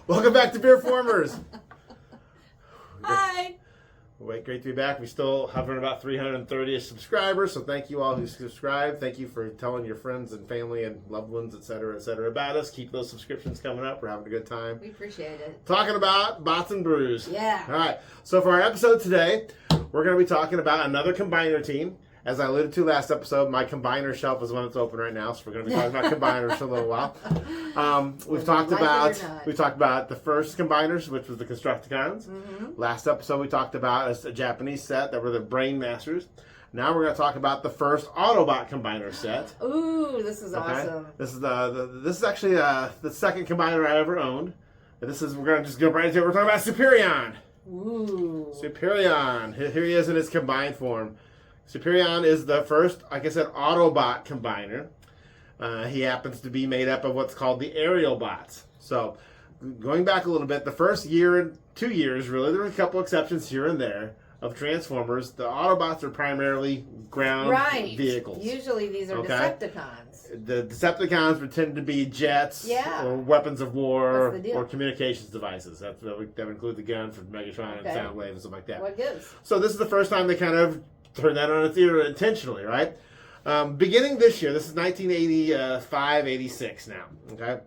Welcome back to BeerFormers. Hi. Wait, great to be back. We still hovering about 330 subscribers, so thank you all who subscribe. Thank you for telling your friends and family and loved ones, etc., about us. Keep those subscriptions coming up. We're having a good time. We appreciate it. Talking about bots and brews. Yeah. All right. So for our episode today, we're going to be talking about another combiner team. As I alluded to last episode, my combiner shelf is one that's open right now, so we're going to be talking about combiners for a little while. We've talked about the first combiners, which was the Constructicons. Mm-hmm. Last episode we talked about a Japanese set that were the Brain Masters. Now we're going to talk about the first Autobot combiner set. Ooh, this is awesome. This is actually the second combiner I ever owned. And we're going to just go right into it. We're talking about Superion. Ooh. Superion. Here he is in his combined form. Superion is the first, like I said, Autobot combiner. He happens to be made up of what's called the Aerialbots. So, going back a little bit, the first year and 2 years, really, there were a couple exceptions here and there of Transformers. The Autobots are primarily ground vehicles. Usually these are Decepticons. The Decepticons would tend to be jets or weapons of war or communications devices. That would include the gun for Megatron and Soundwave and stuff like that. What gives? So this is the first time they kind of turned that on its ear intentionally, right? Beginning this year, this is 1985, 86 now, okay?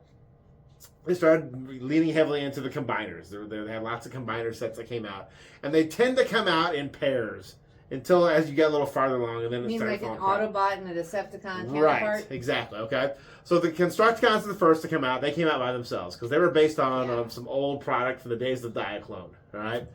They started leaning heavily into the combiners. They had lots of combiner sets that came out. And they tend to come out in pairs until as you get a little farther along, and then it starts like an Autobot and a Decepticon counterpart? Right, exactly, okay? So the Constructicons are the first to come out. They came out by themselves because they were based on some old product from the days of Diaclone, all right?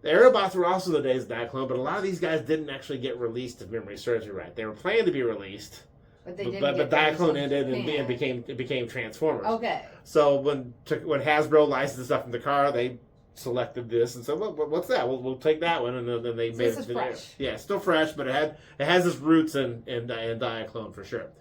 The Aerialbots were also the days of Diaclone, but a lot of these guys didn't actually get released, if memory serves me right. They were planned to be released, but Diaclone ended and it became Transformers. Okay. So when Hasbro licensed stuff from the car, they selected this and said, "Well, what's that? We'll take that one." And then they made it. Fresh. Yeah, it's still fresh, but it has its roots in Diaclone for sure.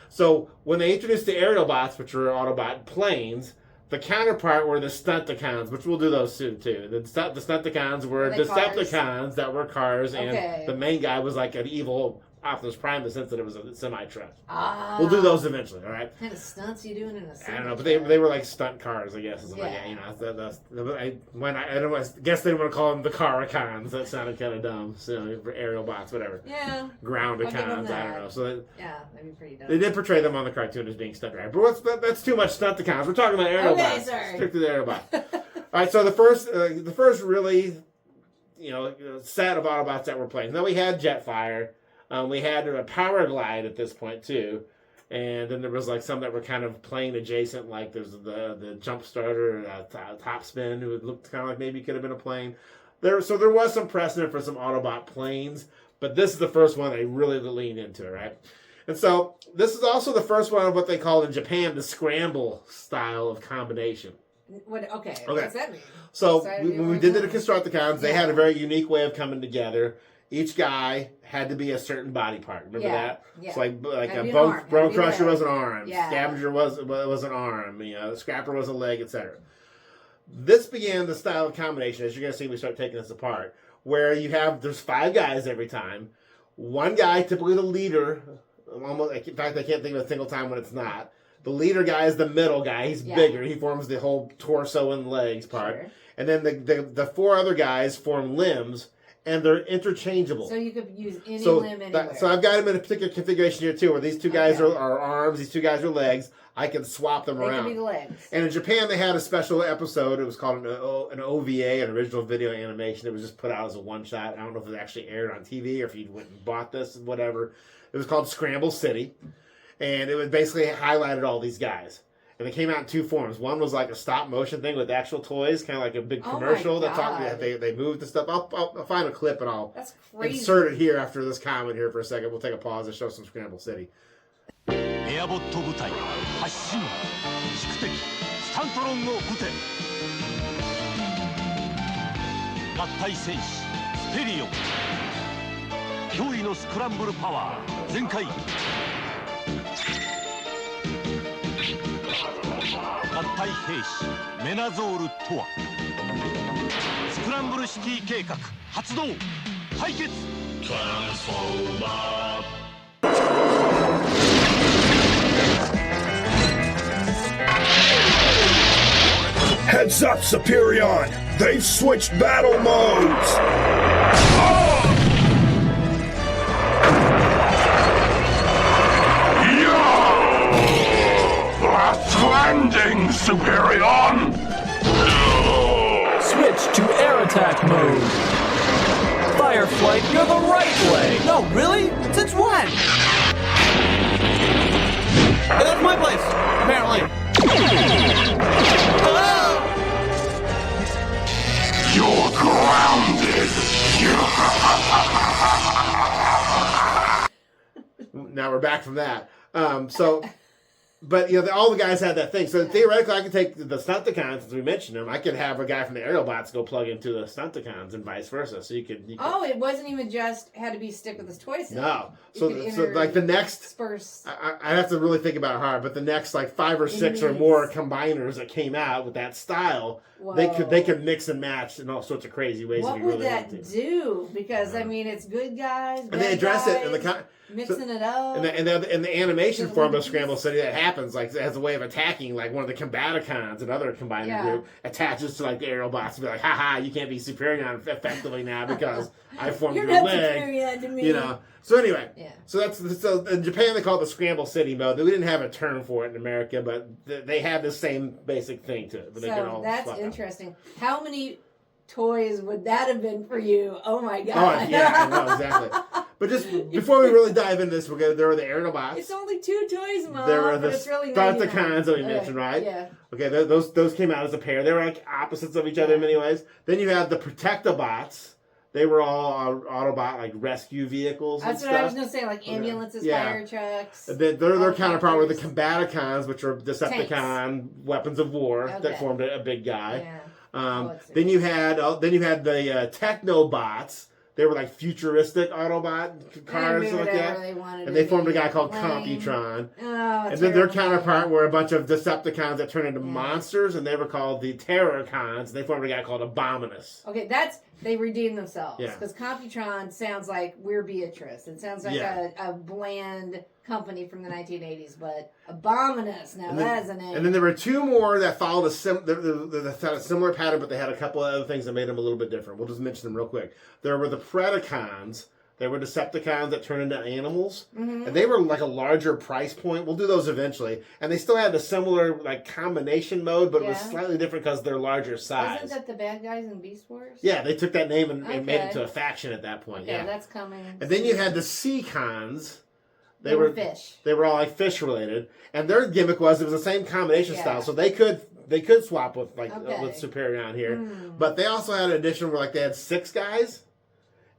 So when they introduced the Aerialbots, which were Autobot planes, the counterpart were the Stunticons, which we'll do those soon too. The Stunticons were Decepticons that were cars, and the main guy was like an evil Optimus Prime in the sense that it was a semi-truck. We'll do those eventually, all right? What kind of stunts you doing in a semi-truck? I don't know, but they were like stunt cars, I guess. I guess they didn't want to call them the Caricons. That sounded kind of dumb. So Aerialbots, whatever. Yeah. Groundicons, I don't know. So that'd be pretty dumb. They did portray them on the cartoon as being stunt drivers, but that's too much Stunticons. We're talking about Aerialbots. Okay, sorry. Stick to the Aerialbots. All right, so the first really, set of Autobots that were playing. Then we had Jetfire. We had a Power Glide at this point too, and then there was like some that were kind of plane adjacent, like there's the Jump Starter, Top Spin, who looked kind of like maybe could have been a plane. There was some precedent for some Autobot planes, but this is the first one they really leaned into, right? And so this is also the first one of what they call in Japan the Scramble style of combination. What does that mean? So when we did the Constructicons, they had a very unique way of coming together. Each guy had to be a certain body part. Remember that? Yeah. It's like a Bone Crusher was an arm. Yeah. Scavenger was an arm. Scrapper was a leg, etc. This began the style of combination, as you're going to see when we start taking this apart, where there's 5 guys every time. One guy, typically the leader, in fact, I can't think of a single time when it's not. The leader guy is the middle guy. He's bigger. He forms the whole torso and legs part. Sure. And then the 4 other guys form limbs. And they're interchangeable. So you could use any limb anywhere. So I've got them in a particular configuration here too, where these 2 guys are arms, these 2 guys are legs. I can swap them around. They can be legs. And in Japan, they had a special episode. It was called an OVA, an original video animation. It was just put out as a one-shot. I don't know if it actually aired on TV or if you went and bought this, whatever. It was called Scramble City. And it would basically highlighted all these guys. And they came out in 2 forms. One was like a stop motion thing with actual toys, kind of like a big commercial they moved the stuff. I'll find a clip and I'll insert it here after this comment here for a second. We'll take a pause and show some Scramble City. Aerialbot 部隊発進宿敵スタントロンを撃て合体戦士スペリオン驚異のスクランブルパワー全開合体兵士メナゾールとはスクランブルシティ計画発動対決トランスフォーマー Heads up, Superion! They've switched battle modes! Last landing, Superion! Switch to air attack mode. Fireflight, you're the right way. No, really? Since when? Hey, that's my place, apparently. You're grounded! Now we're back from that. But, all the guys had that thing. So theoretically, I could take the Stunticons, as we mentioned them. I could have a guy from the Aerialbots go plug into the Stunticons and vice versa. So you could Oh, it wasn't even just had to be stick with his toy set. No. So like the next... Disperse. I have to really think about it hard, but the next like 5 or 6 or more combiners that came out with that style, they could mix and match in all sorts of crazy ways. What if you would really that do? Because, I mean, it's good guys, bad and they address guys, it in the... mixing it up. And the animation form of Scramble City that happens like as a way of attacking like one of the Combaticons, another combining group, attaches to like the Aerialbots and be like, haha, you can't be Superion effectively now because I formed You're your not leg. Superion to me. So anyway, so in Japan they call it the Scramble City mode. We didn't have a term for it in America, but they had the same basic thing to it. But so that's interesting. How many toys would that have been for you? Oh my god! Oh yeah, I know exactly. But just before we really dive into this, there were the Aerialbots. It's only 2 toys, Mom. There were the really Stunticons that we mentioned, right? Yeah. Okay, those came out as a pair. They were like opposites of each other in many ways. Then you have the Protectobots. They were all Autobot, like rescue vehicles. That's what I was going to say, like ambulances, fire trucks. Their counterpart were the Combaticons, which are Decepticon weapons of war that formed a big guy. Yeah. Then you had the Technobots. They were like futuristic Autobot cars like that. And they formed a guy called Computron. And then their counterpart were a bunch of Decepticons that turned into monsters, and they were called the Terrorcons. They formed a guy called Abominus. Okay, they redeemed themselves. Because Computron sounds like We're Beatrice. It sounds like a bland company from the 1980s, but Abominus, that's a name. And then there were 2 more that followed a similar pattern, but they had a couple of other things that made them a little bit different. We'll just mention them real quick. There were the Predacons. They were Decepticons that turned into animals. Mm-hmm. And they were like a larger price point. We'll do those eventually. And they still had the similar like combination mode, but it was slightly different because they're larger size. Wasn't that the bad guys in Beast Wars? Yeah, they took that name and made it to a faction at that point. Okay, that's coming. And then you had the Seacons. They were fish. They were all like fish related, and their gimmick was it was the same combination style, so they could swap with with Superion here. But they also had an addition where like they had 6 guys,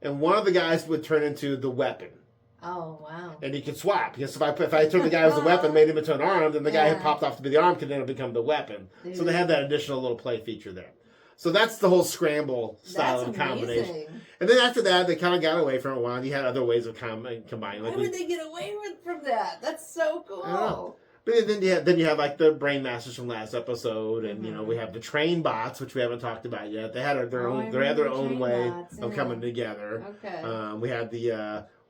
and one of the guys would turn into the weapon. Oh wow! And you could swap. Because if I took the guy as the weapon, made him into an arm, then the guy who popped off to be the arm could then become the weapon. Dude. So they had that additional little play feature there. So that's the whole Scramble style of combination. And then after that, they kind of got away from it a while. You had other ways of combining. Why would they get away from that? That's so cool. But then you have like the Brain Masters from last episode, and we have the Train Bots, which we haven't talked about yet. They had their own way of coming together. Okay. We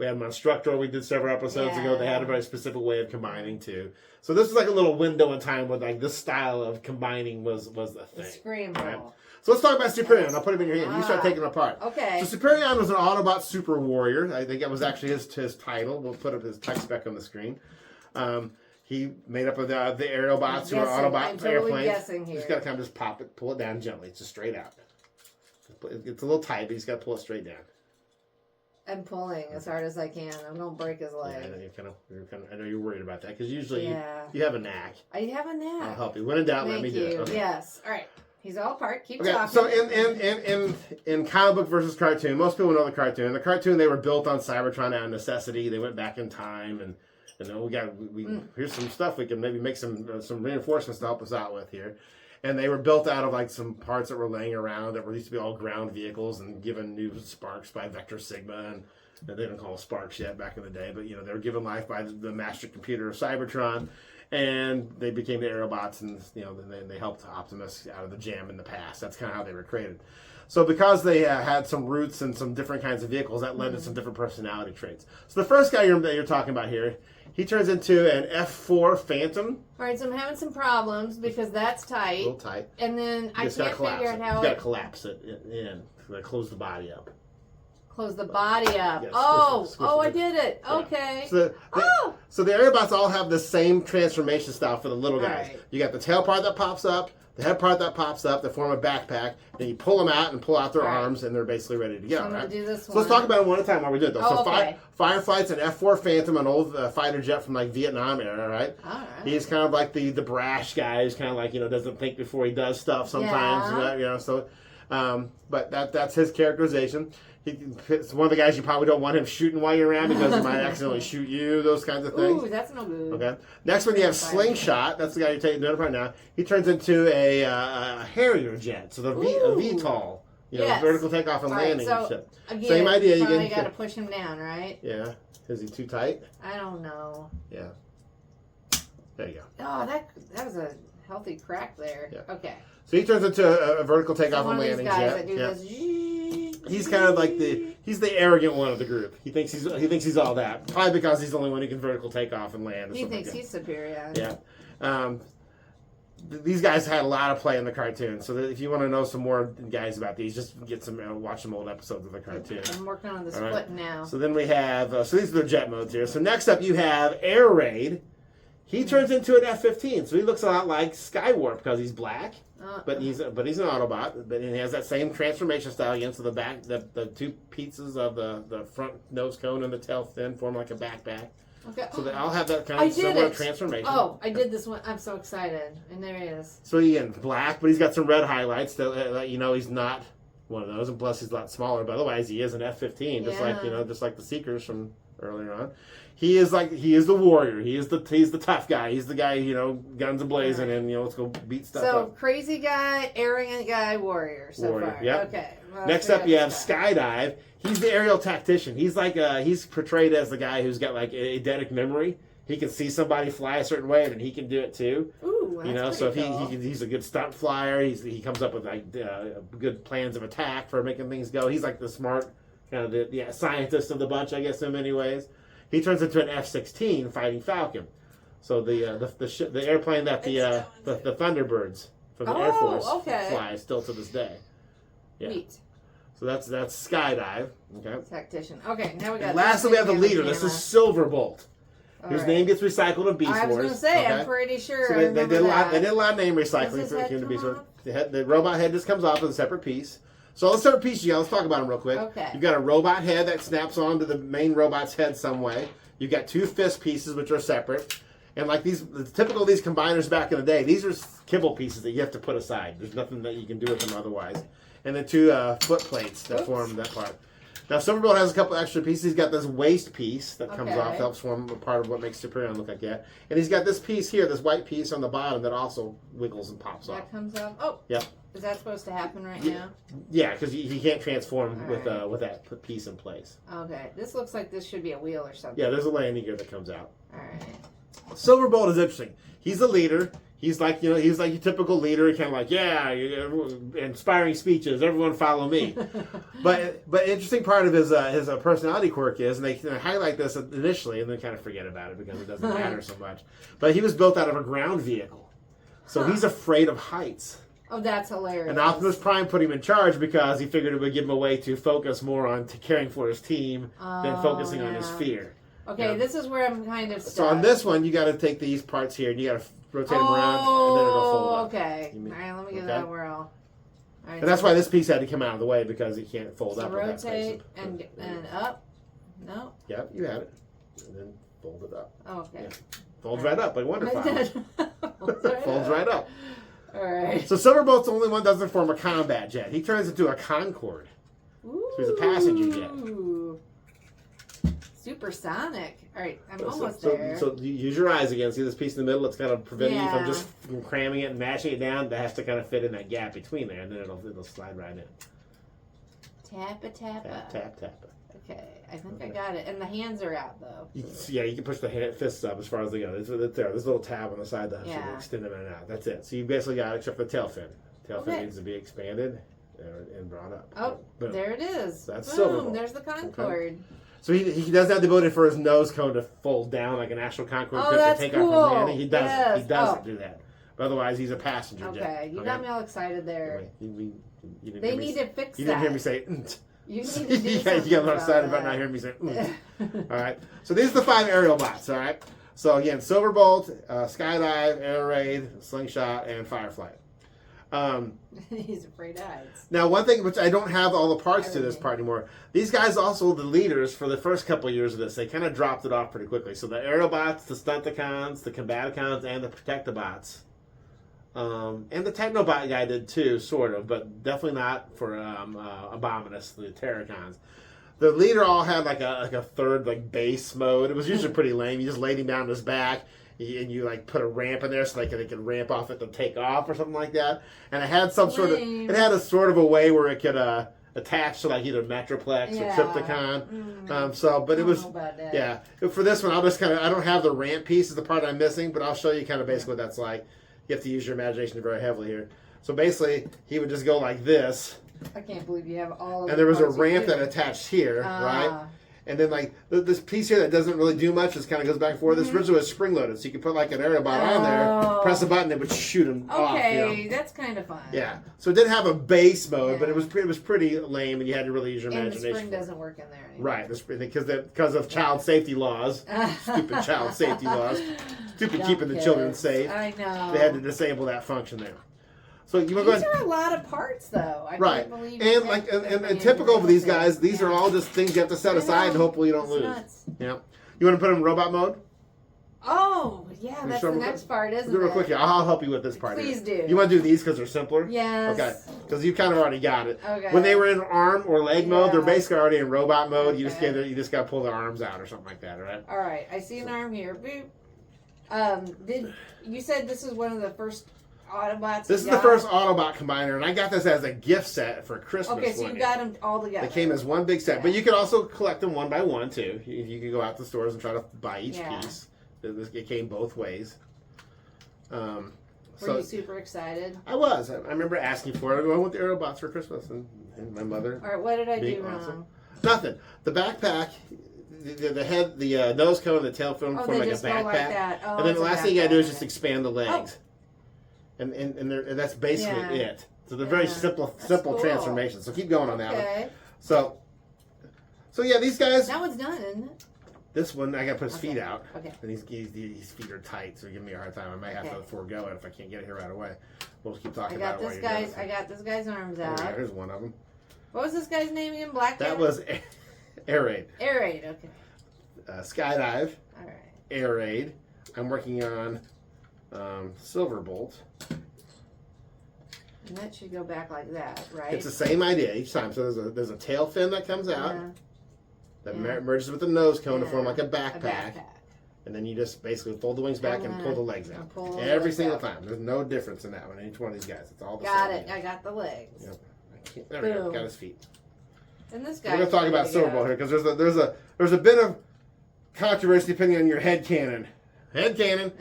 had Monstructor we did several episodes ago. They had a very specific way of combining too. So this is like a little window in time where like this style of combining was the thing. Scramble. Right? So let's talk about Superion. I'll put him in your hand. You start taking them apart. Okay. So Superion was an Autobot super warrior. I think that was actually his title. We'll put up his text spec on the screen. He made up of the Aerialbots who are Autobot airplanes. You just got to kind of just pull it down gently. It's just straight out. It's a little tight, but you just got to pull it straight down. I'm pulling as hard as I can. I don't break his leg. Yeah, I know you're worried about that because usually you have a knack. I have a knack. I'll help you. When in doubt, let me do it. Okay. Yes. All right. He's all apart. Keep talking. So in comic book versus cartoon, most people know the cartoon. In the cartoon, they were built on Cybertron out of necessity. They went back in time, and here's some stuff we can maybe make some reinforcements to help us out with here. And they were built out of like some parts that were laying around that were used to be all ground vehicles and given new sparks by Vector Sigma, and they didn't call them sparks yet back in the day, but they were given life by the master computer of Cybertron. And they became the Aerialbots, and then they helped Optimus out of the jam in the past. That's kind of how they were created. So because they had some roots and some different kinds of vehicles, that led to some different personality traits. So the first guy that you're talking about here, he turns into an F4 Phantom. All right, so I'm having some problems because that's tight. A little tight. And then I can't figure out how you got to collapse it in. Close the body up. Close the body up. Yes, I did it. Yeah. Okay. So the Aerialbots all have the same transformation style for the little guys. Right. You got the tail part that pops up, the head part that pops up, they form a backpack, and you pull them out and pull out their arms, and they're basically ready to go. So I'm going to do this So let's talk about it one at a time while we do it, though. Okay. Firefight's an F4 Phantom, an old fighter jet from like Vietnam era, right? All right. He's kind of like the brash guy who's kind of like, doesn't think before he does stuff sometimes. Yeah. But that's his characterization. It's one of the guys you probably don't want him shooting while you're around because he might accidentally shoot you, those kinds of things. Ooh, that's no good. Okay. Next one, you have Slingshot. That's the guy you're taking note of right now. He turns into a Harrier jet, so the VTOL, vertical takeoff and landing ship. Again, same idea. You got to push him down, right? Yeah. Is he too tight? I don't know. Yeah. There you go. Oh, that was a healthy crack there. Yeah. Okay. So he turns into a vertical takeoff and landing jet. He's kind of like he's the arrogant one of the group. He thinks he's all that. Probably because he's the only one who can vertical take off and land. He thinks he's Superion. Yeah. These guys had a lot of play in the cartoon. So if you want to know some more guys about these, just watch some old episodes of the cartoon. I'm working on the split now. So then we have so these are the jet modes here. So next up you have Air Raid. He turns into an F-15, so he looks a lot like Skywarp because he's black. But he's an Autobot, but he has that same transformation style again. So the two pieces of the front nose cone and the tail fin form like a backpack. Okay. So they all have that kind of similar transformation. Oh, I did this one. I'm so excited, and there he is. So again, black, but he's got some red highlights to let you know he's not one of those, and plus he's a lot smaller. But otherwise, he is an F-15, just like the Seekers from earlier on. He is the warrior. He's the tough guy. He's the guy, guns a blazing, and let's go beat stuff up. So crazy guy, arrogant guy, warrior. So far, yep. Okay. Well, next up, you have Skydive. He's the aerial tactician. He's like he's portrayed as the guy who's got like eidetic memory. He can see somebody fly a certain way, and he can do it too. Ooh, that's so cool. he's a good stunt flyer. He comes up with like good plans of attack for making things go. He's like the smart kind of the scientist of the bunch, I guess, in many ways. He turns into an F-16 fighting Falcon. So the airplane that the Thunderbirds from the Air Force fly still to this day. Yeah. Neat. So that's Skydive. Okay. Tactician. Okay, now we got. And lastly, we have the leader. This is Silverbolt. Whose name gets recycled in Beast Wars. I was going to say, I'm pretty sure. So they did a lot of name recycling for Beast Wars. The robot head just comes off as a separate piece. So let's start with pieces. Let's talk about them real quick. Okay. You've got a robot head that snaps onto the main robot's head some way. You've got two fist pieces, which are separate. And like the typical of these combiners back in the day, these are kibble pieces that you have to put aside. There's nothing that you can do with them otherwise. And then two foot plates that form that part. Now, Silverbolt has a couple extra pieces. He's got this waist piece that comes off, helps form a part of what makes Superion look like that. And he's got this piece here, this white piece on the bottom that also wiggles and pops off. That comes off. Oh. Yep. Is that supposed to happen right now? Yeah, because he can't transform with that piece in place. Okay. This looks like this should be a wheel or something. Yeah, there's a landing gear that comes out. All right. Silverbolt is interesting. He's a leader. He's like your typical leader, kind of like, inspiring speeches. Everyone follow me. but interesting part of his personality quirk is, and they highlight this initially, and then kind of forget about it because it doesn't matter so much. But he was built out of a ground vehicle, so he's afraid of heights. Oh, that's hilarious. And Optimus Prime put him in charge because he figured it would give him a way to focus more on caring for his team than focusing on his fear. Okay, this is where I'm kind of stuck. So on this one, you got to take these parts here, and you got to rotate them around, and then it'll fold up. Okay. All right, let me give that a whirl. All right, and that's why this piece had to come out of the way, because it can't fold up. Rotate and up. No? Yep, you had it. And then fold it up. Oh, okay. Yeah. Folds right up like Wonder Files. Folds right up. All right. So Silverbolt's the only one that doesn't form a combat jet. He turns into a Concorde. Ooh. So he's a passenger jet. Supersonic. All right, I'm almost there. So use your eyes again. See this piece in the middle? It's kind of preventing you from just cramming it and mashing it down. That has to kind of fit in that gap between there, and then it'll slide right in. Tappa. Tap. Okay, I think I got it. And the hands are out, though. You can push the fists up as far as they go. There's a little tab on the side that extend them in and out. That's it. So you basically got it, except for the tail fin. Tail fin needs to be expanded. and brought up. Oh, boom. There it is. That's boom. Silverbolt. There's the Concorde. Okay. So he does have the ability for his nose cone to fold down like an actual Concorde Oh, that's to take cool. off from landing. He doesn't. Yes. He doesn't do that. But otherwise, he's a passenger jet. Okay, you got me all excited there. You They need to fix that. You didn't hear me say. You need to do something you got a little excited about not hearing me say. All right. So these are the 5 Aerialbots. All right. So again, Silverbolt, Skydive, Air Raid, Slingshot, and Fireflight. He's afraid of heights. Now, one thing which I don't have all the parts to this part anymore. These guys also the leaders for the first couple of years of this. They kind of dropped it off pretty quickly. So the Aerialbots, the Stunticons, the Combaticons, and the Protectobots, and the Technobot guy did too, sort of, but definitely not for Abominus, the Terracons. The leader all had like a third like base mode. It was usually pretty lame. You just laid him down on his back. And you like put a ramp in there so they could ramp off it to take off or something like that. And it had some sort of a sort of a way where it could attach to like either Metroplex or Trypticon. But it was For this one, I don't have the ramp piece is the part I'm missing, but I'll show you kind of basically what that's like. You have to use your imagination very heavily here. So basically, he would just go like this. I can't believe you have all of and there was a ramp that attached here, right? And then, like, this piece here that doesn't really do much, just kind of goes back and forth. This originally was spring-loaded, so you could put, like, an Aerialbot on there, press a button, it would shoot him off. Okay, that's kind of fun. Yeah. So it did have a base mode, but it was pretty lame, and you had to really use your imagination. And the spring doesn't work in there anymore. Right, the spring, because of child safety laws. Stupid child safety laws. Stupid keeping the children safe. I know. They had to disable that function there. So you these are a lot of parts, though. I can't believe and typical of these guys, these are all just things you have to set aside and hopefully you don't lose. Nuts. Yeah. You want to put them in robot mode? Oh, yeah, that's the next part, isn't it? Real quick, I'll help you with this part. Please do. You want to do these because they're simpler? Yes. Okay, because you kind of already got it. Okay. When they were in arm or leg mode, they're basically already in robot mode. Okay. You just got to pull their arms out or something like that, right? All right, I see an arm here. Boop. You said this is one of the first Autobots? This is the first Autobot combiner, and I got this as a gift set for Christmas. Okay, so you got them all together. They came as one big set, but you could also collect them one by one too. You could go out to stores and try to buy each piece. It came both ways. Were you super excited? I was. I remember asking for it. I want the Aerialbots for Christmas, and my mother. All right, what did I do awesome. wrong? Nothing. The backpack. The head, the nose cone, and the tail form like a backpack. Like that. Oh, and then the last thing you gotta do is just expand the legs. And that's basically it. So they're very simple cool. transformations. So keep going on that one. So yeah, these guys. That one's done, isn't it? This one, I got to put his feet out. Okay. And his feet are tight, so give me a hard time. I might have to forego it if I can't get it here right away. We'll just keep talking about it while you're doing it. I got this guy's arms out. Yeah, here's one of them. What was this guy's name again? Black That was Air Raid. Air Raid, okay. Skydive. All right. Air Raid. I'm working on Silverbolt. And that should go back like that, right? It's the same idea each time. So there's a tail fin that comes out that merges with the nose cone to form like a backpack. And then you just basically fold the wings back and pull the legs out. Every single time. There's no difference in that one. Each one of these guys. It's all the same. Got it. I got the legs. Yep. There we go. Got his feet. And this guy. We're going to talk about Silverbolt here because there's a bit of controversy depending on your head cannon. Head cannon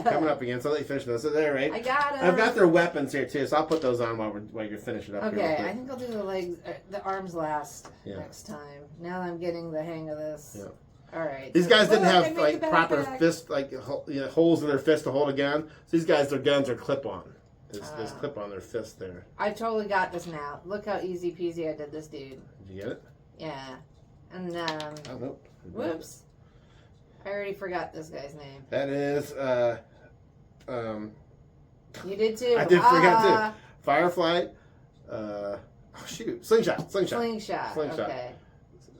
coming up again. So I'll let you finish this. There, right? I got it. I've got their weapons here too, so I'll put those on while you're finishing up. Okay, I think I'll do the legs, the arms last next time. Now that I'm getting the hang of this. Yeah. All right. These guys didn't have like proper fist, holes in their fist to hold a gun. So these guys, their guns are clip-on. There's clip on their fist there. I totally got this now. Look how easy peasy I did this, dude. Did you get it? Yeah. And oh nope. Whoops. I already forgot this guy's name. That is, you did too. I did forget too. Fireflight. Slingshot. Okay.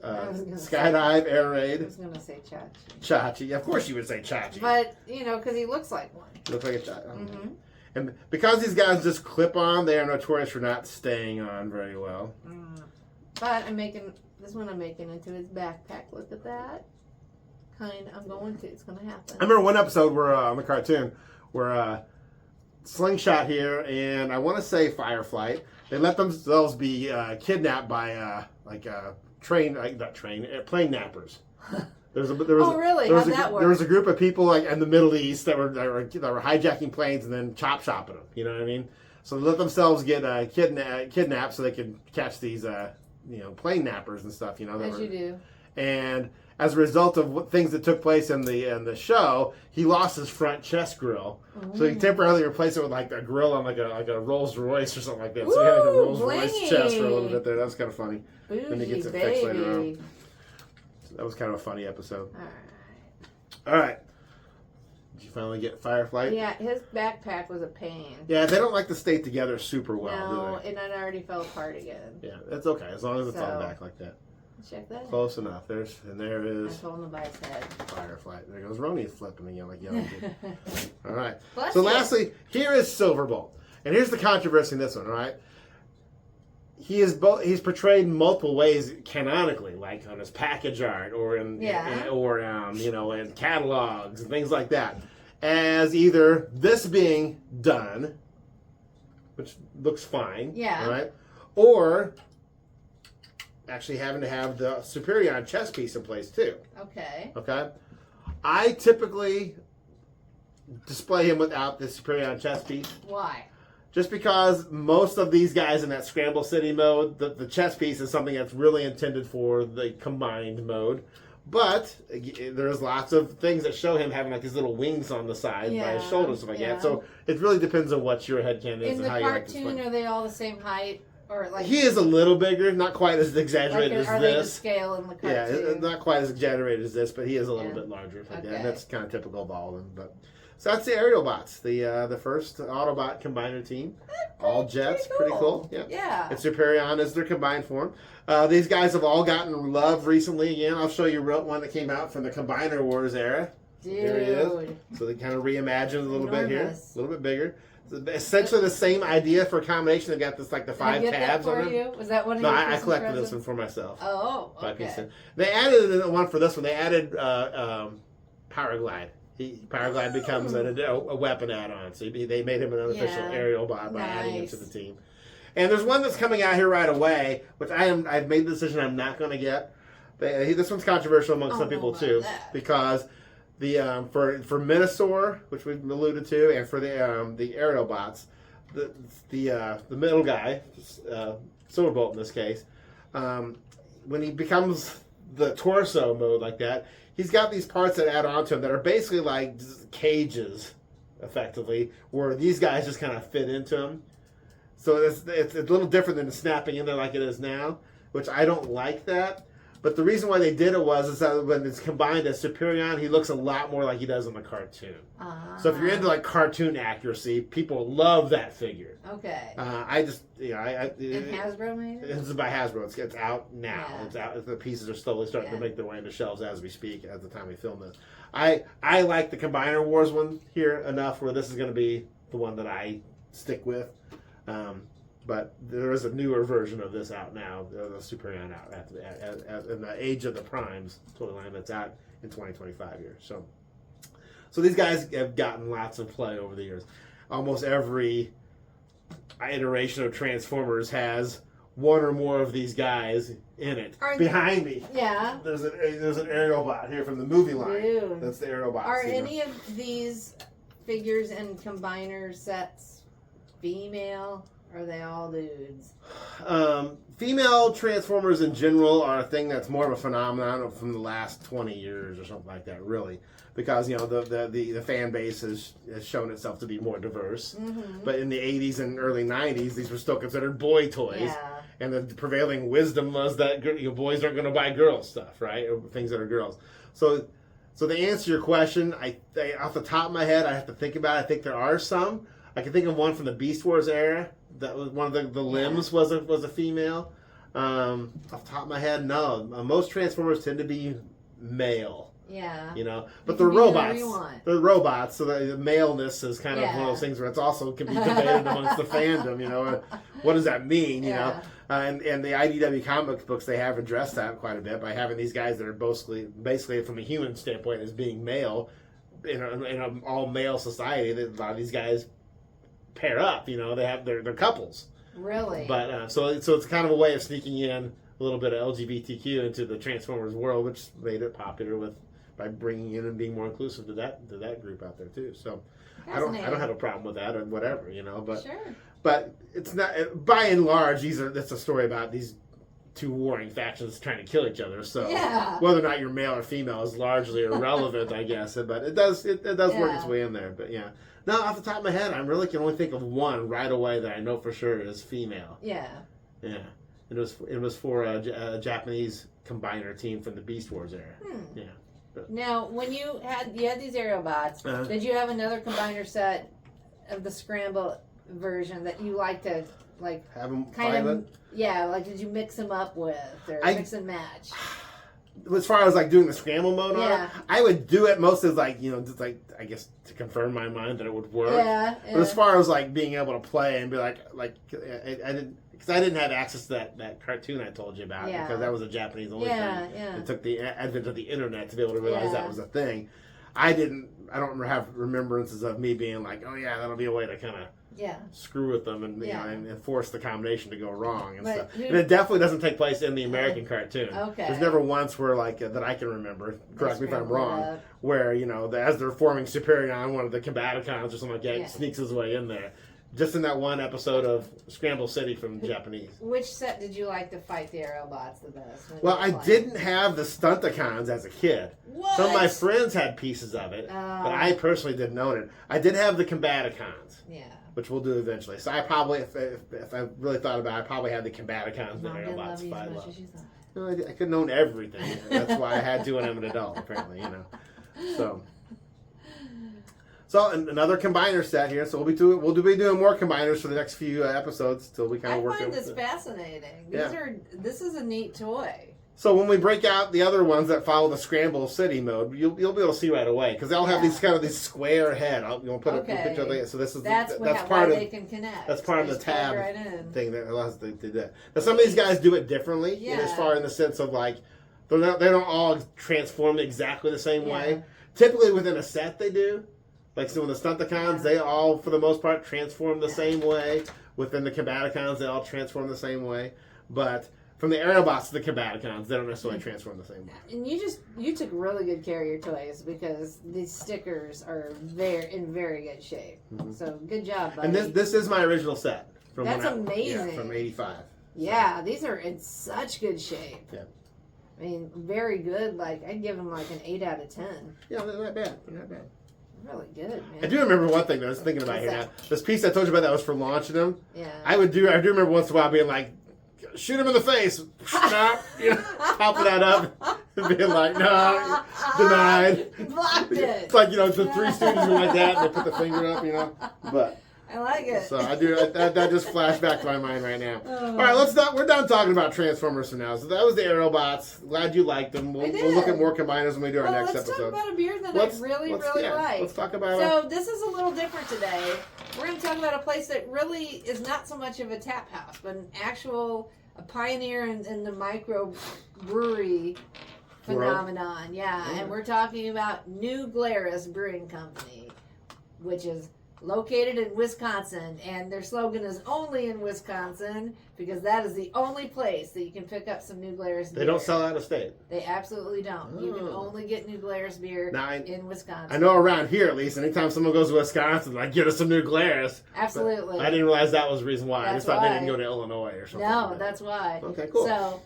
Skydive, Air Raid. I was going to say Chachi. Chachi. Of course you would say Chachi. But, because he looks like one. Looks like a Chachi. Mm-hmm. And because these guys just clip on, they are notorious for not staying on very well. But this one I'm making into his backpack. Look at that. It's going to happen. I remember one episode where on the cartoon where Slingshot here and I want to say Fireflight, they let themselves be kidnapped by plane nappers. Oh really? How'd that work? There was a group of people in the Middle East that were hijacking planes and then chopping them. You know what I mean? So they let themselves get kidnapped so they can catch these plane nappers and stuff. As you do. And as a result of things that took place in the show, he lost his front chest grill. Mm. So he temporarily replaced it with like a grill on like a Rolls Royce or something like that. So he had like a Rolls Royce chest for a little bit there. That was kind of funny. Bougie, when he gets it fixed later on. So that was kind of a funny episode. All right. Did you finally get Fireflight? Yeah, his backpack was a pain. Yeah, they don't like to stay together super well, no, do they? and it already fell apart again. Yeah, that's okay as long as it's on back like that. Check that. Close enough. There is. I told him to buy his head. Fireflight. There goes Roni flipping again like yellow kid. All right. Bless so you. lastly, here is Silverbolt, and here's the controversy in this one. All right. He's portrayed in multiple ways canonically, like on his package art or in catalogs and things like that, as either this being done, which looks fine, yeah, right, or actually having to have the Superion chest piece in place too. Okay. Okay. I typically display him without the Superion chest piece. Why? Just because most of these guys in that Scramble City mode, the chest piece is something that's really intended for the combined mode. But there's lots of things that show him having like these little wings on the side by his shoulders and stuff like that. So it really depends on what your headcanon is and how you like to display. In the cartoon, are they all the same height? Or like he is a little bigger, not quite as exaggerated as this. They the scale in the cartoon? Yeah, not quite as exaggerated as this, but he is a little bit larger. Like that. And that's kind of typical of all of them. But so that's the Aerialbots, the first Autobot combiner team. All jets, pretty cool. Yeah. And Superion is their combined form. These guys have all gotten love recently. Again, I'll show you one that came out from the Combiner Wars era. Dude. There he is. So they kind of reimagined a little bit here, a little bit bigger. Essentially the same idea for a combination. They've got this like the 5 tabs on it. Was that one of your I collected presents? this one for myself. Oh, okay. They added one for this one. They added Powerglide. Powerglide becomes a weapon add-on. So they made him an unofficial Aerialbot by adding him to the team. And there's one that's coming out here right away, which I've made the decision I'm not going to get. This one's controversial among some people too, because the for Minosaur, which we've alluded to, and for the Aerialbots, the middle guy, Silverbolt in this case, when he becomes the torso mode like that, he's got these parts that add on to him that are basically like cages, effectively, where these guys just kind of fit into him. So it's a little different than snapping in there like it is now, which I don't like that. But the reason why they did it is that when it's combined as Superion, he looks a lot more like he does in the cartoon. So if you're into like cartoon accuracy, people love that figure. Okay. I just, and Hasbro made it? It's by Hasbro. It's out now. Yeah. It's out. The pieces are slowly starting to make their way into shelves as we speak, at the time we film this. I like the Combiner Wars one here enough where this is going to be the one that I stick with. But there is a newer version of this out now, the Superion out in the Age of the Primes toy line that's out in 2025 here. So these guys have gotten lots of play over the years. Almost every iteration of Transformers has one or more of these guys in it. Behind me, there's an Aerialbot here from the movie line. Dude. That's the Aerialbot. Are any of these figures and combiner sets female? Or are they all dudes? Female Transformers in general are a thing that's more of a phenomenon from the last 20 years or something like that, really. Because, the fan base has shown itself to be more diverse. Mm-hmm. But in the 80s and early 90s, these were still considered boy toys. Yeah. And the prevailing wisdom was that boys aren't going to buy girl stuff, right? Or things that are girls. So to answer your question, I off the top of my head, I have to think about it. I think there are some. I can think of one from the Beast Wars era. That was one of the limbs was a female. Off the top of my head, no. Most Transformers tend to be male. Yeah. But they're robots. They're robots, so the maleness is kind of one of those things where it's also can be debated amongst the fandom. What does that mean? And the IDW comic books, they have addressed that quite a bit by having these guys that are basically from a human standpoint as being male in an all male society. That a lot of these guys pair up, they have their couples. Really? But so it's kind of a way of sneaking in a little bit of LGBTQ into the Transformers world, which made it popular by bringing in and being more inclusive to that group out there too. So I don't have a problem with that or whatever, but sure. But it's not, by and large, that's a story about these two warring factions trying to kill each other. So whether or not you're male or female is largely irrelevant, I guess. But it does work its way in there. But yeah. Now, off the top of my head, I really can only think of one right away that I know for sure is female. Yeah. Yeah. It was for a Japanese combiner team from the Beast Wars era. Yeah. But. Now, when you had these Aerialbots, did you have another combiner set of the Scramble version that you like to have them kind of? Yeah, did you mix them up with or mix and match? As far as doing the scramble mode on it, I would do it mostly as just I guess to confirm my mind that it would work. Yeah. But as far as being able to play and be I didn't have access to that cartoon I told you about because that was a Japanese only thing. Yeah. It took the advent of the internet to be able to realize that was a thing. I don't have remembrances of me being oh yeah, that'll be a way to kind of screw with them and and force the combination to go wrong and stuff. And it definitely doesn't take place in the American cartoon. Okay. There's never once where that I can remember, correct me if I'm wrong, where as they're forming Superion, one of the Combaticons or something like that sneaks his way in there. Just in that one episode of Scramble City from Japanese. Which set did you like to fight the Aerialbots the best? Well, I didn't have the Stunticons as a kid. What? Some of my friends had pieces of it, but I personally didn't own it. I did have the Combaticons. Yeah. Which we'll do eventually. So I probably, if I really thought about it, I probably had the Combaticons and the Aerialbots fight love. No, I couldn't own everything. That's why I had to when I'm an adult, apparently, So another combiner set here. So we'll be doing more combiners for the next few episodes till we kind of work. I find this fascinating. This is a neat toy. So when we break out the other ones that follow the Scramble City mode, you'll be able to see right away because they'll have these square head. You'll put a picture of it. So this is that's part of they can connect. That's part of the tab thing that allows them to do that. Now some of these guys do it differently, as far in the sense of they don't all transform exactly the same way. Typically within a set they do. So in the Stunticons, they all, for the most part, transform the same way. Within the Combaticons, they all transform the same way. But from the Aerialbots to the Combaticons, they don't necessarily transform the same way. And you took really good care of your toys because these stickers are in very good shape. Mm-hmm. So good job, buddy. And this is my original set. That's amazing. Yeah, from '85. Yeah, these are in such good shape. Yeah. I mean, very good. I'd give them an 8 out of 10. Yeah, they're not bad. They're not bad. Really good, man. I do remember one thing that I was thinking about here now. This piece I told you about that was for launching them. Yeah. I do remember once in a while being shoot him in the face. Pop that up. And being no, denied. Blocked it. It's the Three Stooges were like that and they put the finger up, But I like it. So I do that just flashed back to my mind right now. All right, we're done talking about Transformers for now. So that was the Aerialbots. Glad you liked them. We'll look at more combiners when we do our next episode. Let's talk about a beer that I really like. Let's talk about So this is a little different today. We're going to talk about a place that really is not so much of a tap house, but a pioneer in the micro brewery phenomenon. Yeah, and we're talking about New Glarus Brewing Company, which is located in Wisconsin, and their slogan is only in Wisconsin because that is the only place that you can pick up some New Glarus beer. They don't sell out of state. They absolutely don't. You can only get New Glarus beer in Wisconsin. I know around here at least, anytime someone goes to Wisconsin, get us some New Glarus. Absolutely. I didn't realize that was the reason why. I just thought they didn't go to Illinois or something. No, that's why. Okay, cool. So,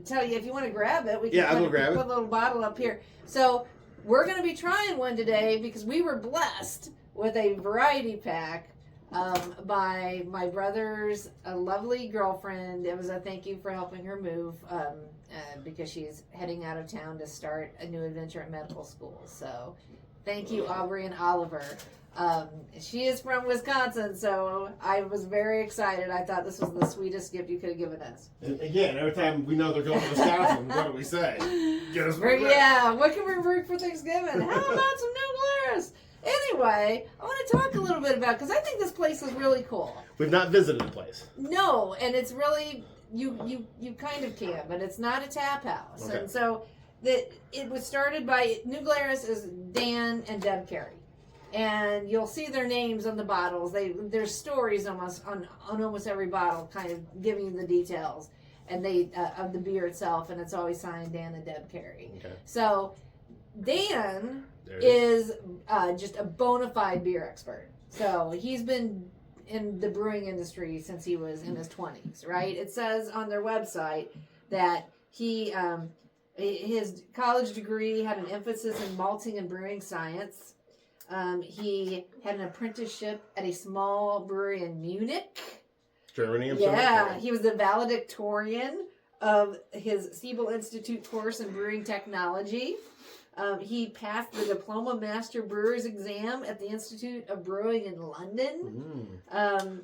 tell you, if you want to grab it, we can I'll go grab put a little bottle up here. So, we're going to be trying one today because we were blessed with a variety pack by my brother's lovely girlfriend. It was a thank you for helping her move because she's heading out of town to start a new adventure at medical school. So thank you, Aubrey and Oliver. She is from Wisconsin, so I was very excited. I thought this was the sweetest gift you could have given us. And again, every time we know they're going to Wisconsin, what do we say? Get us more what can we bring for Thanksgiving? How about some New Glarus? Anyway, I want to talk a little bit about, because I think this place is really cool. We've not visited the place. No, and it's really, you kind of can, but it's not a tap house. Okay. And so it was started by, New Glarus is Dan and Deb Carey. And you'll see their names on the bottles. There's stories almost on almost every bottle, kind of giving you the details and of the beer itself, and it's always signed Dan and Deb Carey. Okay. So Dan is just a bona fide beer expert. So he's been in the brewing industry since he was in his 20s, right? It says on their website that his college degree had an emphasis in malting and brewing science. He had an apprenticeship at a small brewery in Munich, Germany. He was the valedictorian of his Siebel Institute course in brewing technology. He passed the Diploma Master Brewer's exam at the Institute of Brewing in London.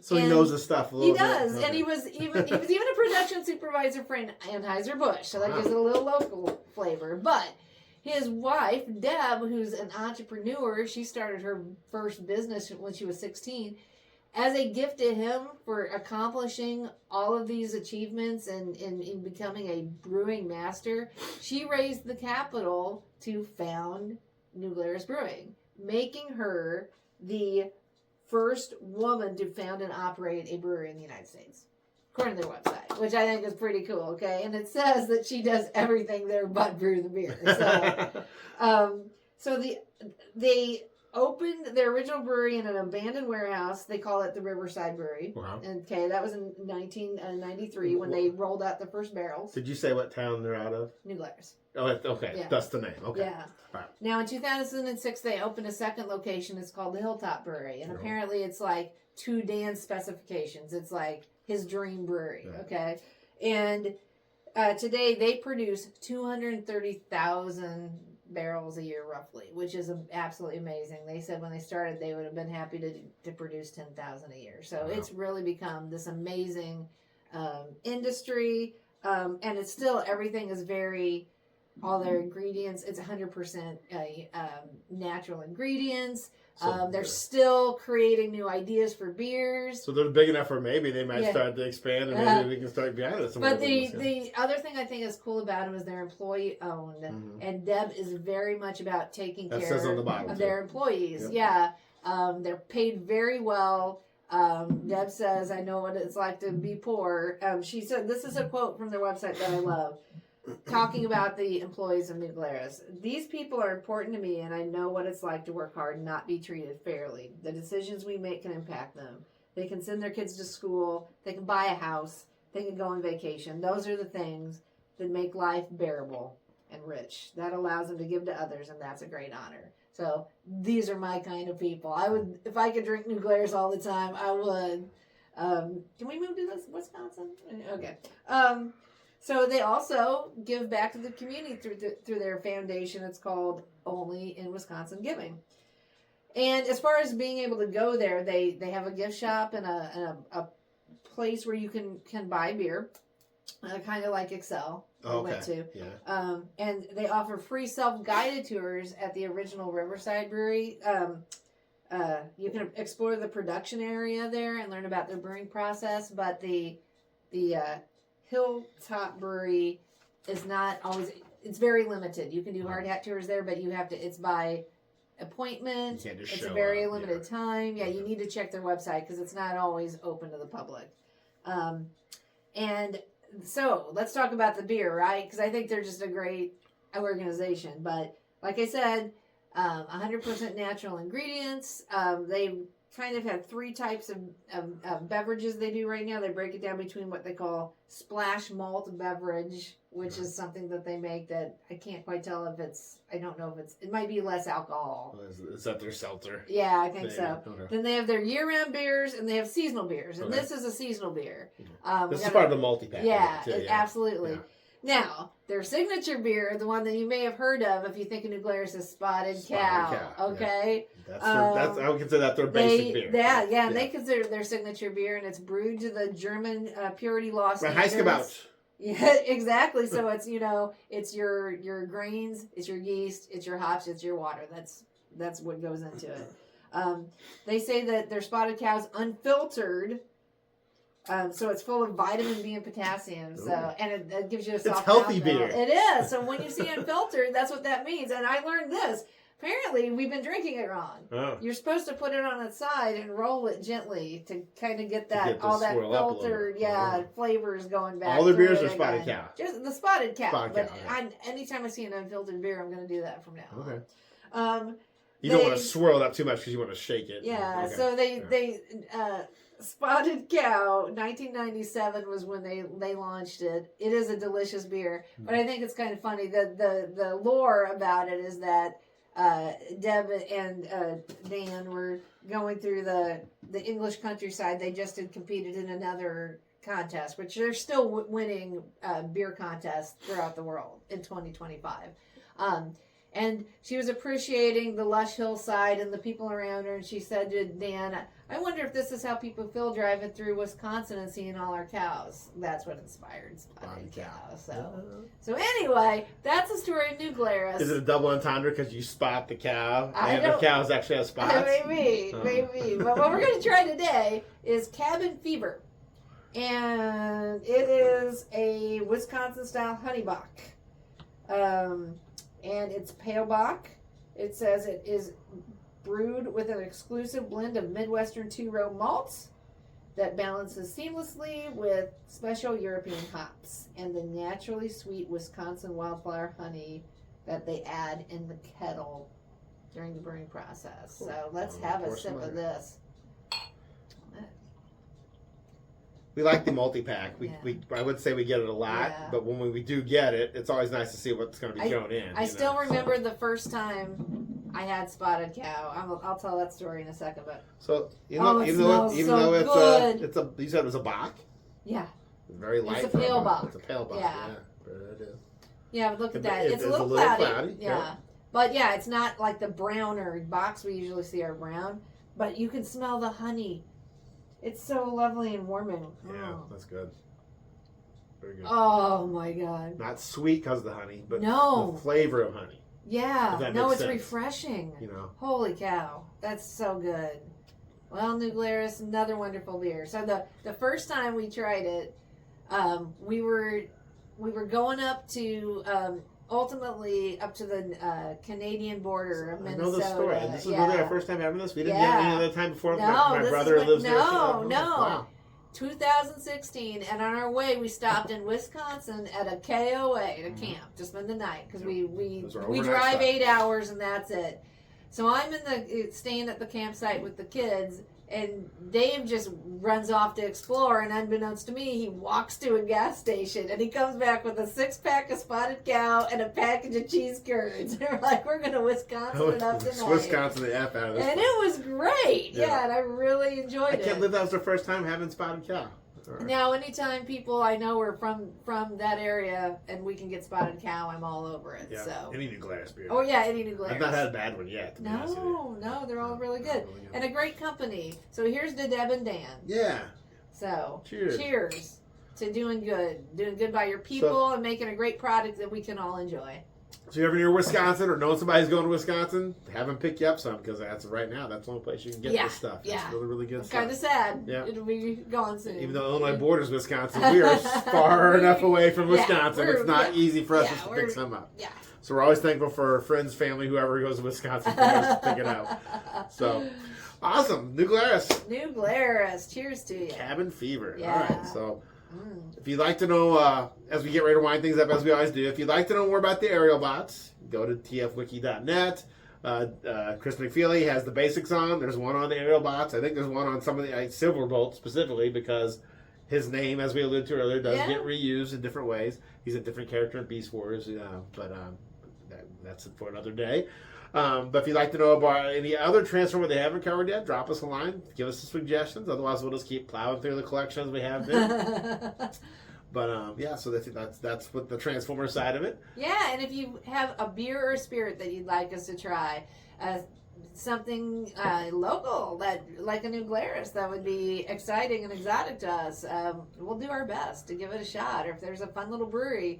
So he knows his stuff a little bit. He does, Okay. and he was even a production supervisor for Anheuser-Busch, so that gives it a little local flavor. But his wife, Deb, who's an entrepreneur, she started her first business when she was 16. As a gift to him for accomplishing all of these achievements and in becoming a brewing master, she raised the capital to found New Glarus Brewing, making her the first woman to found and operate a brewery in the United States, according to their website, which I think is pretty cool, okay? And it says that she does everything there but brew the beer. So, they opened their original brewery in an abandoned warehouse. They call it the Riverside Brewery. Wow. Okay, that was in 1993 when they rolled out the first barrels. Did you say what town they're out of? New Glarus. Oh, okay. Yeah. That's the name. Okay. Yeah. Right. Now in 2006, they opened a second location. It's called the Hilltop Brewery, and apparently it's like to Dan's specifications. It's like his dream brewery. Right. Okay, and today they produce 230,000 barrels a year roughly, which is absolutely amazing. They said when they started they would have been happy to produce 10,000 a year. So it's really become this amazing industry, and it's still, everything is very, all their ingredients, it's 100% natural ingredients. They're still creating new ideas for beers. So they're big enough, or maybe they might start to expand, and maybe we can start behind it. But the other thing I think is cool about them is they're employee owned, and Deb is very much about taking care of their employees. Yep. Yeah, they're paid very well. Deb says, "I know what it's like to be poor." She said, "This is a quote from their website that I love." Talking about the employees of New Glarus. "These people are important to me, and I know what it's like to work hard and not be treated fairly. The decisions we make can impact them. They can send their kids to school. They can buy a house. They can go on vacation. Those are the things that make life bearable and rich. That allows them to give to others, and that's a great honor." So these are my kind of people. I would, if I could drink New Glarus all the time, I would. Can we move to this Wisconsin? Okay. So they also give back to the community through their foundation. It's called Only in Wisconsin Giving. And as far as being able to go there, they have a gift shop and a place where you can buy beer, kind of like Excel. Went to. Yeah. And they offer free self-guided tours at the original Riverside Brewery. You can explore the production area there and learn about their brewing process, but the Hilltop Brewery is not always, it's very limited. You can do hard hat tours there, but you have to, it's by appointment. You can't just it's show a very up, limited time. Yeah, you need to check their website because it's not always open to the public. And so let's talk about the beer, right? Because I think they're just a great organization. But like I said, 100% natural ingredients. They kind of have three types of beverages they do right now. They break it down between what they call splash malt beverage, which is something that they make that I can't quite tell if it's, I don't know if it's, it might be less alcohol. Is that their seltzer? Yeah, I think so. Okay. Then they have their year-round beers and they have seasonal beers. And this is a seasonal beer. This is part of the multi-pack. Yeah, absolutely. Yeah. Now, their signature beer, the one that you may have heard of if you think of New Glarus, is Spotted Cow. Okay? Yeah. That's I would consider that their basic beer. Yeah, and they consider their signature beer, and it's brewed to the German purity law standards. Heißgebaut. Yeah, exactly. So it's, it's your grains, it's your yeast, it's your hops, it's your water. That's what goes into it. They say that their Spotted Cow's unfiltered. So it's full of vitamin B and potassium. So and it gives you a soft. It's healthy beer. It is. So when you see unfiltered, that's what that means. And I learned this. Apparently, we've been drinking it wrong. Oh. You're supposed to put it on its side and roll it gently to kind of get that all that filtered, flavors going back. All their beers are Spotted Cow. Just the Spotted Cow. Anytime I see an unfiltered beer, I'm going to do that from now on. You don't want to swirl it up too much because you want to shake it. Yeah, okay. So they Spotted Cow, 1997 was when they launched it. It is a delicious beer, but I think it's kind of funny. The lore about it is that Deb and Dan were going through the English countryside. They just had competed in another contest, which they're still winning beer contests throughout the world in 2025. And she was appreciating the lush hillside and the people around her. And she said to Dan, I wonder if this is how people feel driving through Wisconsin and seeing all our cows. That's what inspired Spotted Cow. So anyway, that's the story of New Glarus. Is it a double entendre because you spot the cow and the cows actually have spots? Maybe. But what we're going to try today is Cabin Fever. And it is a Wisconsin-style honey bock. And it's pale bock. It says it is brewed with an exclusive blend of Midwestern two-row malts that balances seamlessly with special European hops and the naturally sweet Wisconsin wildflower honey that they add in the kettle during the brewing process. Cool. So let's have a sip of this. We like the multi-pack. I would say we get it a lot, but when we do get it, it's always nice to see what's going to be thrown in. I still remember the first time I had Spotted Cow. I'll tell that story in a second. But even though it's a you said it was a bock. Yeah. It's very light. It's a pale bock. It's a pale bock. Yeah. It is. Yeah, but look at that. It's a little cloudy. Yeah. But yeah, it's not like the browner bocks we usually see are brown. But you can smell the honey. It's so lovely and warming. Yeah, that's good. Very good. Oh my God. Not sweet because of the honey, but the flavor of honey. Yeah. No, it's refreshing. Holy cow. That's so good. Well, New Glarus, another wonderful beer. So the first time we tried it, we were going up to ultimately up to the Canadian border of Minnesota. I know the story. This is really our first time having this. We didn't get any other time before. My brother lives there. No. Wow. 2016, and on our way we stopped in Wisconsin at a KOA to camp to spend the night because we drive 8 hours and that's it. So I'm staying at the campsite with the kids. And Dave just runs off to explore, and unbeknownst to me, he walks to a gas station, and he comes back with a 6-pack of Spotted Cow and a package of cheese curds. They're like, we're going to Wisconsin it up tonight. Wisconsin the F out of this. And it was great. Yeah, and I really enjoyed it. I can't believe that was the first time having Spotted Cow. Right. Now, anytime people I know are from that area and we can get Spotted Cow, I'm all over it. Yeah, so. Any New Glarus beer. Oh, yeah, any New Glarus. I've not had a bad one yet. No, they're all really good. And a great company. So here's to Deb and Dan. Yeah. So, cheers to doing good by your people and making a great product that we can all enjoy. So you ever near Wisconsin or know somebody's going to Wisconsin, have them pick you up some because right now that's the only place you can get this stuff. It's really, really good stuff. Kind of sad. Yeah. It'll be gone soon. Even though Illinois borders Wisconsin, we are far enough away from Wisconsin. It's not easy for us to pick some up. Yeah. So we're always thankful for friends, family, whoever goes to Wisconsin for us to pick it up. So awesome. New Glarus. New Glarus. Cheers to you. Cabin Fever. Yeah. All right. So if you'd like to know, as we get ready to wind things up, as we always do, if you'd like to know more about the Aerialbots, go to tfwiki.net. Chris McFeely has the basics on. There's one on the Aerialbots. I think there's one on some of the Silverbolt specifically because his name, as we alluded to earlier, does get reused in different ways. He's a different character in Beast Wars, but that's it for another day. But if you'd like to know about any other Transformer they haven't covered yet, drop us a line. Give us some suggestions. Otherwise, we'll just keep plowing through the collections we have been. But, so that's what the Transformer side of it. Yeah, and if you have a beer or a spirit that you'd like us to try, something local, like a New Glarus, that would be exciting and exotic to us, we'll do our best to give it a shot. Or if there's a fun little brewery,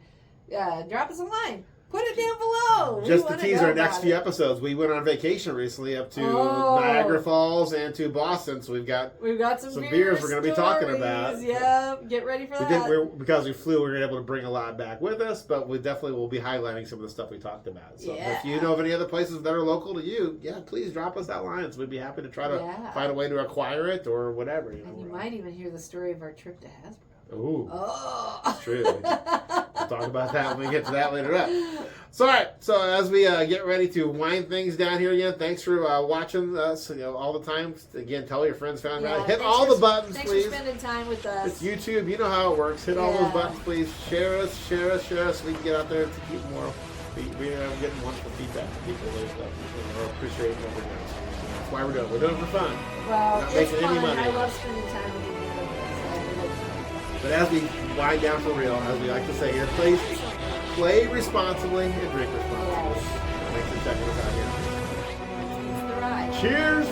drop us a line. Put it down below. Just to tease our next few episodes, we went on vacation recently up to Niagara Falls and to Boston, so we've got some beers we're going to be talking about. Yeah, get ready for that. Because we flew, we were able to bring a lot back with us, but we definitely will be highlighting some of the stuff we talked about. So if you know of any other places that are local to you, please drop us that line. So we'd be happy to try to find a way to acquire it or whatever. And you might even hear the story of our trip to Hasbro. Ooh. Oh. That's true. talk about that when we get to that later on. So, all right. So as we get ready to wind things down here again, thanks for watching us. All the time. Again, tell your friends, family, hit all the buttons, thanks please. Thanks for spending time with us. It's YouTube. You know how it works. Hit all those buttons, please. Share us, so we can get out there to keep more. We're getting wonderful feedback from people. We're appreciating what we're doing. That's why we're doing it. We're doing it for fun. Well, not it's making fun. any money. I love spending time with you. But as we wind down for real, as we like to say here, please play responsibly and drink responsibly. Thanks for checking us out here. It's the ride. Cheers!